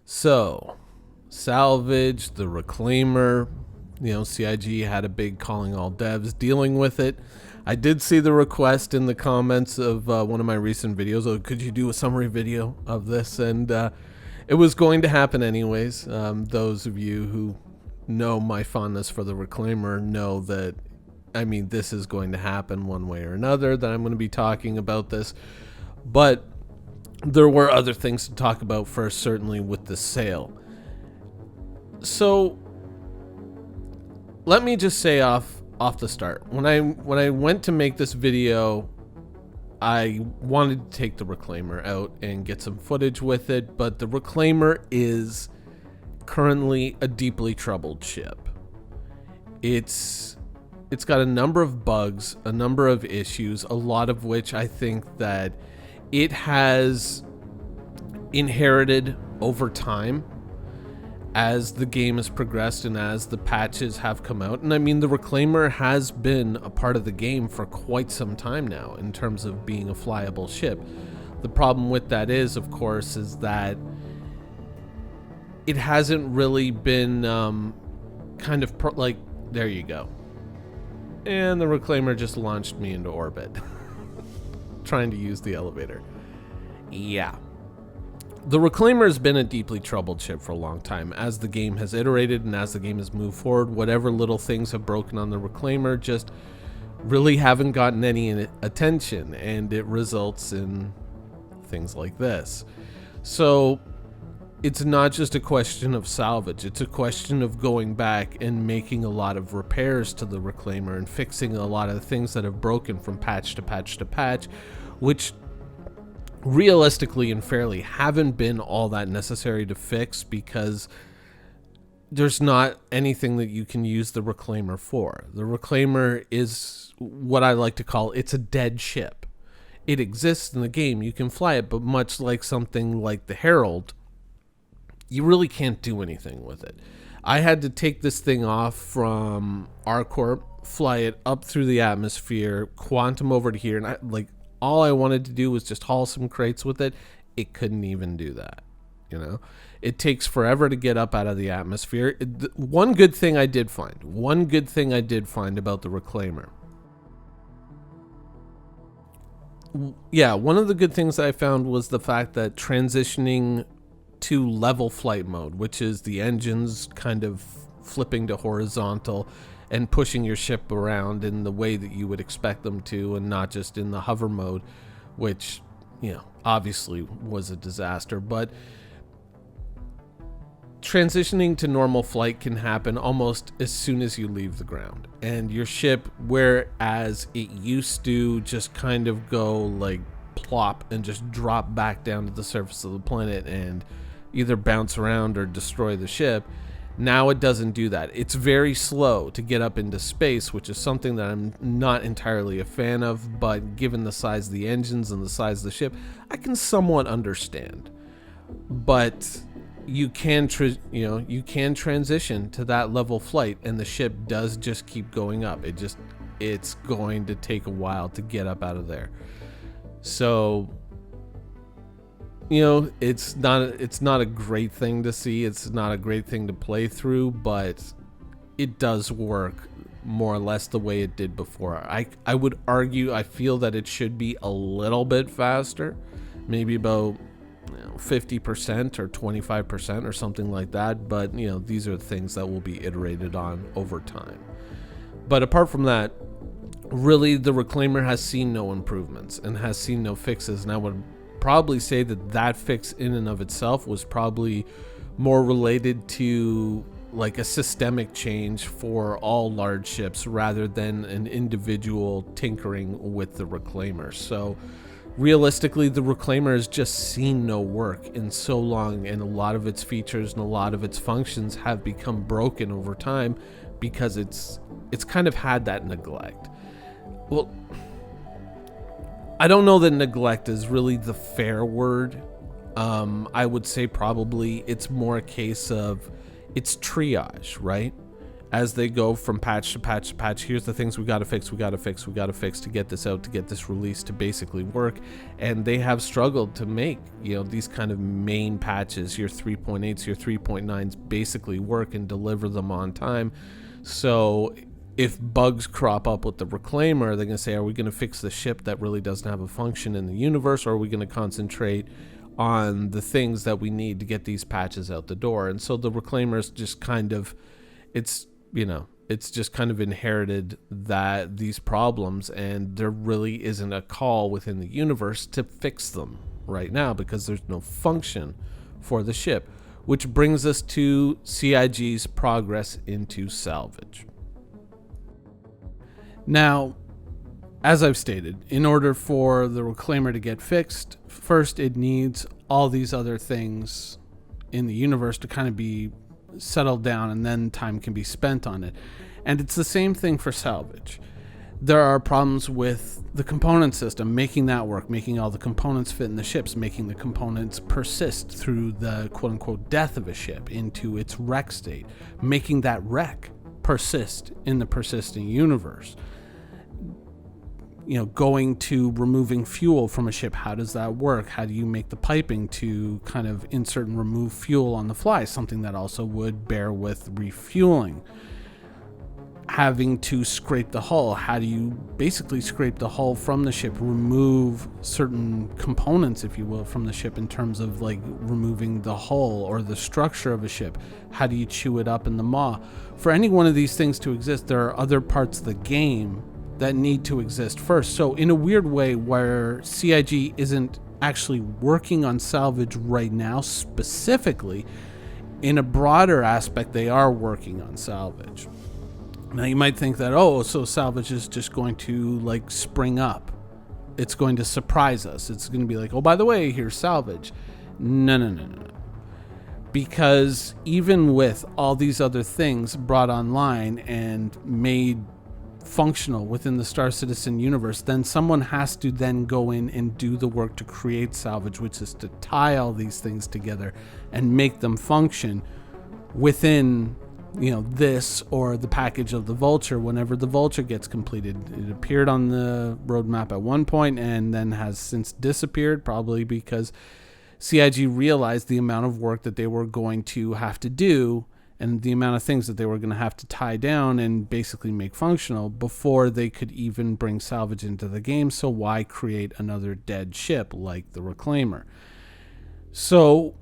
So, Salvage, the Reclaimer, CIG had a big calling all devs dealing with it. I did see the request in the comments of one of my recent videos. Oh, could you do a summary video of this? And it was going to happen anyways. Those of you who know my fondness for the Reclaimer know that, this is going to happen one way or another, that I'm going to be talking about this. But there were other things to talk about first, certainly with the sale. So let me just say off the start, when I went to make this video, I wanted to take the Reclaimer out and get some footage with it, but the Reclaimer is currently a deeply troubled ship. It's got a number of bugs, a number of issues, a lot of which I think that it has inherited over time as the game has progressed and as the patches have come out. And the Reclaimer has been a part of the game for quite some time now in terms of being a flyable ship. The problem with that is, of course, is that it hasn't really been there you go. And the Reclaimer just launched me into orbit. Trying to use the elevator. Yeah. The Reclaimer has been a deeply troubled ship for a long time. As the game has iterated and as the game has moved forward, whatever little things have broken on the Reclaimer just really haven't gotten any attention, and it results in things like this. So it's not just a question of salvage, it's a question of going back and making a lot of repairs to the Reclaimer and fixing a lot of the things that have broken from patch to patch to patch, which realistically and fairly haven't been all that necessary to fix, because there's not anything that you can use the Reclaimer for. The Reclaimer is what I like to call, it's a dead ship. It exists in the game, you can fly it, but much like something like the Herald, you really can't do anything with it. I had to take this thing off from ArcCorp, fly it up through the atmosphere, quantum over to here, and all I wanted to do was just haul some crates with it. It couldn't even do that. It takes forever to get up out of the atmosphere. One good thing I did find about the Reclaimer. Yeah, one of the good things I found was the fact that transitioning to level flight mode, which is the engines kind of flipping to horizontal and pushing your ship around in the way that you would expect them to, and not just in the hover mode, which, obviously was a disaster. But transitioning to normal flight can happen almost as soon as you leave the ground. And your ship, whereas it used to just kind of go plop and just drop back down to the surface of the planet and either bounce around or destroy the ship, now it doesn't do that. It's very slow to get up into space, which is something that I'm not entirely a fan of, but given the size of the engines and the size of the ship, I can somewhat understand. But you can transition to that level flight, and the ship does just keep going up. It's going to take a while to get up out of there. So it's not a great thing to see. It's not a great thing to play through, but it does work more or less the way it did before. I would argue, I feel that it should be a little bit faster, maybe about 50% or 25% or something like that. But these are things that will be iterated on over time. But apart from that, really the Reclaimer has seen no improvements and has seen no fixes, and I would probably say that fix in and of itself was probably more related to a systemic change for all large ships rather than an individual tinkering with the Reclaimer. So realistically, the Reclaimer has just seen no work in so long, and a lot of its features and a lot of its functions have become broken over time because it's kind of had that neglect. Well, I don't know that neglect is really the fair word. I would say probably it's more a case of it's triage, right? as they go from patch to patch to patch. Here's the things we got to fix to get this out, to get this release to basically work. And they have struggled to make, these kind of main patches, your 3.8s, your 3.9s, basically work and deliver them on time. So if bugs crop up with the Reclaimer, they're going to say, are we going to fix the ship that really doesn't have a function in the universe, or are we going to concentrate on the things that we need to get these patches out the door? And so the Reclaimers just kind of, it's just kind of inherited these problems, and there really isn't a call within the universe to fix them right now because there's no function for the ship, which brings us to CIG's progress into salvage. Now, as I've stated, in order for the Reclaimer to get fixed, first it needs all these other things in the universe to kind of be settled down, and then time can be spent on it. And it's the same thing for salvage. There are problems with the component system, making that work, making all the components fit in the ships, making the components persist through the quote-unquote death of a ship into its wreck state, making that wreck persist in the persisting universe. Going to removing fuel from a ship, how does that work? How do you make the piping to kind of insert and remove fuel on the fly? Something that also would bear with refueling. Having to scrape the hull, how do you basically scrape the hull from the ship, remove certain components, if you will, from the ship in terms of like removing the hull or the structure of a ship? How do you chew it up in the maw? For any one of these things to exist, there are other parts of the game that need to exist first. So in a weird way, where CIG isn't actually working on salvage right now specifically, in a broader aspect, they are working on salvage. Now you might think that, so salvage is just going to like spring up. It's going to surprise us. It's going to be like, by the way, here's salvage. No. Because even with all these other things brought online and made functional within the Star Citizen universe, then someone has to then go in and do the work to create salvage, which is to tie all these things together and make them function within this or the package of the Vulture. Whenever the Vulture gets completed, it appeared on the roadmap at one point and then has since disappeared, probably because CIG realized the amount of work that they were going to have to do and the amount of things that they were going to have to tie down and basically make functional before they could even bring salvage into the game. So why create another dead ship like the Reclaimer? So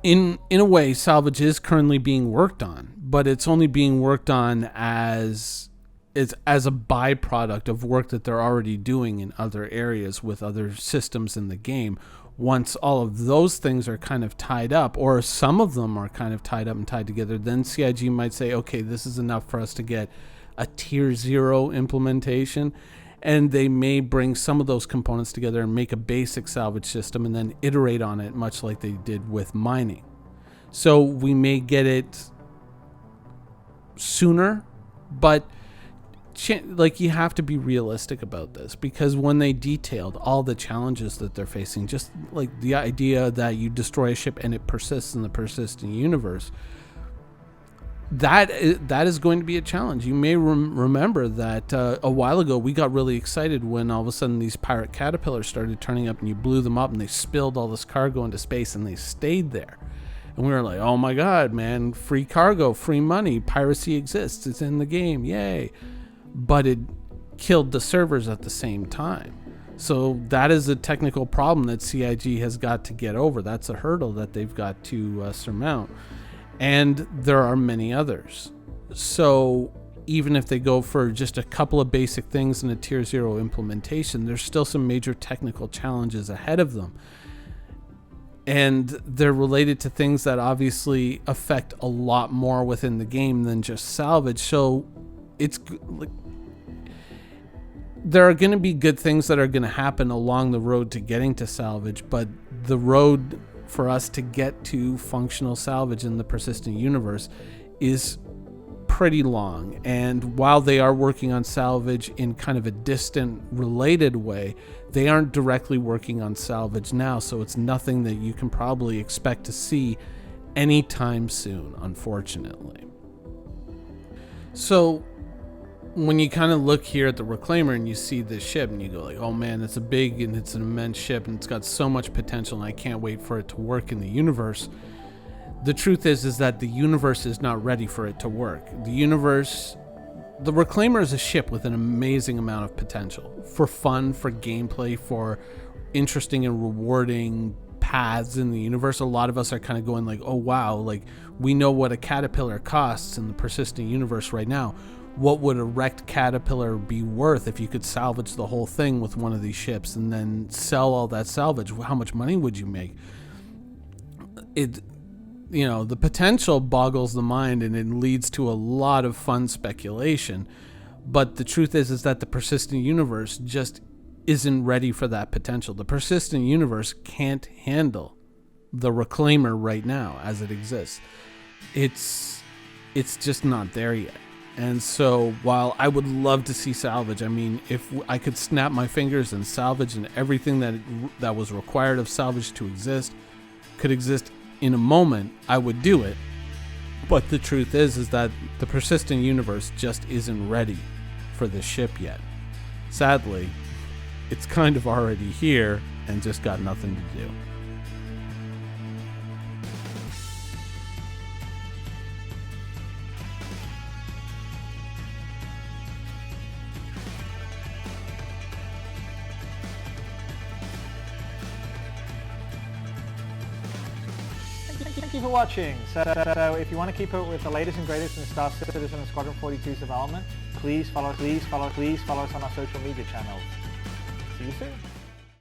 in a way, salvage is currently being worked on, but it's only being worked on as a byproduct of work that they're already doing in other areas with other systems in the game. Once all of those things are kind of tied up, or some of them are kind of tied up and tied together, then CIG might say, okay, this is enough for us to get a tier 0 implementation. And they may bring some of those components together and make a basic salvage system and then iterate on it, much like they did with mining. So we may get sooner, but you have to be realistic about this, because when they detailed all the challenges that they're facing, just like the idea that you destroy a ship and it persists in the persisting universe, that is going to be a challenge. You may remember that a while ago we got really excited when all of a sudden these pirate caterpillars started turning up and you blew them up and they spilled all this cargo into space and they stayed there. And we were like, oh my god, man, free cargo, free money, piracy exists, it's in the game, yay. But it killed the servers at the same time. So that is a technical problem that CIG has got to get over. That's a hurdle that they've got to surmount. And there are many others. So even if they go for just a couple of basic things in a tier 0 implementation, there's still some major technical challenges ahead of them. And they're related to things that obviously affect a lot more within the game than just salvage. So it's like, there are going to be good things that are going to happen along the road to getting to salvage, but the road for us to get to functional salvage in the persistent universe is pretty long. And while they are working on salvage in kind of a distant related way, they aren't directly working on salvage now, so it's nothing that you can probably expect to see anytime soon, unfortunately. So when you kind of look here at the Reclaimer and you see this ship and you go like, oh man, it's a big and it's an immense ship and it's got so much potential and I can't wait for it to work in the universe. The truth is that the universe is not ready for it to work. The Reclaimer is a ship with an amazing amount of potential for fun, for gameplay, for interesting and rewarding paths in the universe. A lot of us are kind of going like, oh wow, like we know what a caterpillar costs in the persistent universe right now. What would a wrecked caterpillar be worth if you could salvage the whole thing with one of these ships and then sell all that salvage? How much money would you make? The potential boggles the mind and it leads to a lot of fun speculation. But the truth is that the persistent universe just isn't ready for that potential. The persistent universe can't handle the Reclaimer right now as it exists. It's just not there yet. And so while I would love to see Salvage, I mean, if I could snap my fingers and Salvage and everything that was required of Salvage to exist could exist in a moment, I would do it. But the truth is that the persistent universe just isn't ready for this ship yet. Sadly, it's kind of already here and just got nothing to do. Thank you for watching. So if you want to keep up with the latest and greatest in Star Citizen and Squadron 42's development, please follow us on our social media channels. See you soon.